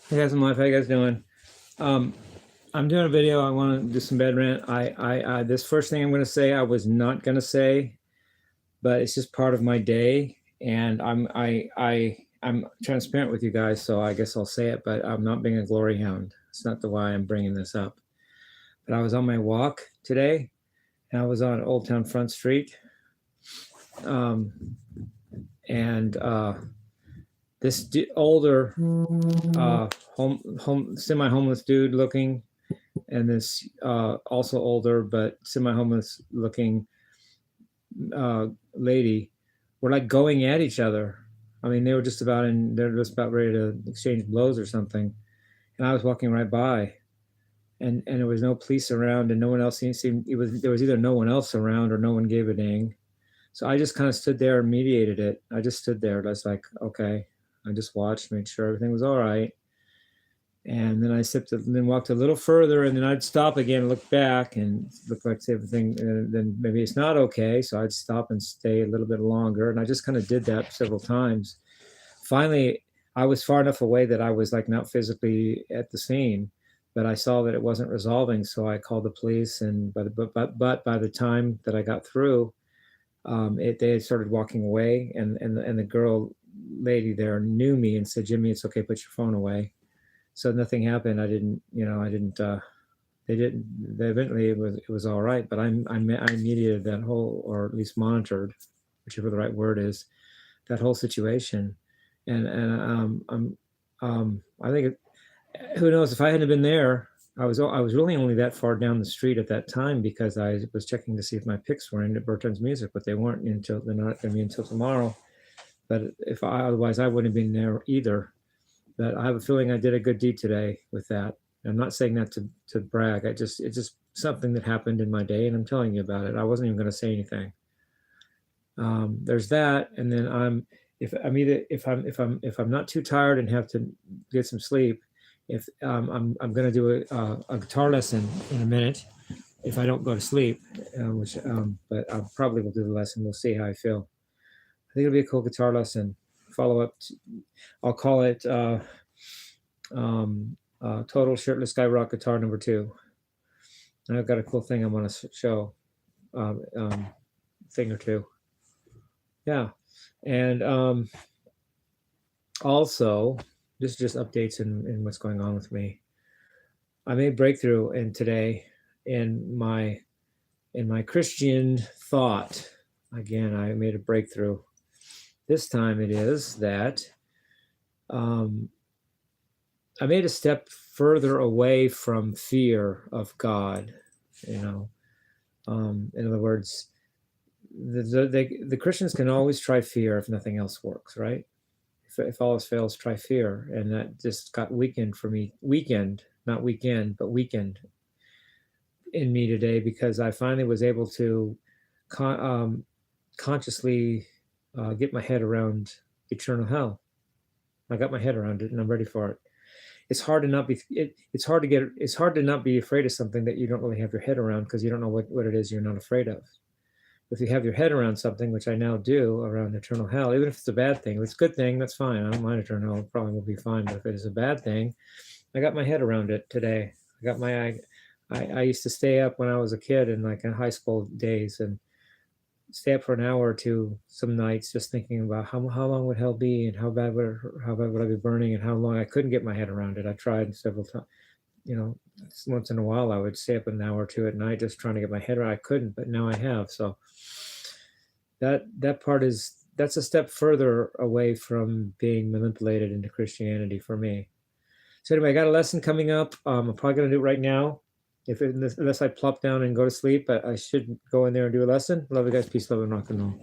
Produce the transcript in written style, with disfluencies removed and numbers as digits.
Hey guys, I'm live. How you guys doing? I'm doing a video. I want to do some bed rant. This first thing I'm going to say, I was not going to say, but it's just part of my day, and I'm transparent with you guys, so I guess I'll say it. But I'm not being a glory hound. It's not the why I'm bringing this up. But I was on my walk today, and I was on Old Town Front Street, and this older semi-homeless dude looking, and this also older but semi-homeless looking lady were like going at each other. I mean, they're just about ready to exchange blows or something. And I was walking right by, and there was no police around, and no one else seemed there was either no one else around or no one gave a dang. So I just kind of stood there and mediated it. I just stood there. I was like, okay. I just watched, made sure everything was all right. And then I sipped it and then walked a little further, and then I'd stop again, look back, and look like everything, then maybe it's not okay. So I'd stop and stay a little bit longer. And I just kind of did that several times. Finally, I was far enough away that I was like not physically at the scene, but I saw that it wasn't resolving. So I called the police, and but by the time that I got through, they had started walking away, and the lady there knew me and said, "Jimmy, it's okay, put your phone away." So nothing happened. They eventually it was all right, but I mediated that whole, or at least monitored, whichever the right word is, that whole situation. And I think who knows, if I hadn't been there, I was really only that far down the street at that time, because I was checking to see if my picks were in Bertrand's music, but they're not going to be until tomorrow. But otherwise I wouldn't have been there either. But I have a feeling I did a good deed today with that. I'm not saying that to brag. It's just something that happened in my day, and I'm telling you about it. I wasn't even going to say anything. There's that, and then if I'm not too tired and have to get some sleep, I'm going to do a guitar lesson in a minute. If I don't go to sleep, but I probably will do the lesson. We'll see how I feel. I think it'll be a cool guitar lesson. Follow up. I'll call it Total Shirtless Guy Rock Guitar number 2. And I've got a cool thing I want to show, thing or two. Yeah, and also just updates in what's going on with me. I made a breakthrough today in my Christian thought. Again, I made a breakthrough. This time it is that I made a step further away from fear of God. In other words, the Christians can always try fear if nothing else works, right? If all else fails, try fear. And that just got weakened for me. Not weekend, but weakened in me today, because I finally was able to consciously get my head around eternal hell. I got my head around it, and I'm ready for it. It's hard to not be. It's hard to not be afraid of something that you don't really have your head around, because you don't know what it is you're not afraid of. If you have your head around something, which I now do, around eternal hell, even if it's a bad thing, if it's a good thing, that's fine. I don't mind eternal hell. It probably will be fine. But if it is a bad thing, I got my head around it today. I used to stay up when I was a kid, in high school days, and stay up for an hour or two some nights, just thinking about how long would hell be, and how bad would I be burning, and how long. I couldn't get my head around it. I tried several times. Once in a while I would stay up an hour or two at night just trying to get my head around. I couldn't, but now I have. So that part that's a step further away from being manipulated into Christianity for me. So anyway, I got a lesson coming up. I'm probably going to do it right now, unless I plop down and go to sleep. But I should go in there and do a lesson. Love you guys. Peace, love, and rock and roll.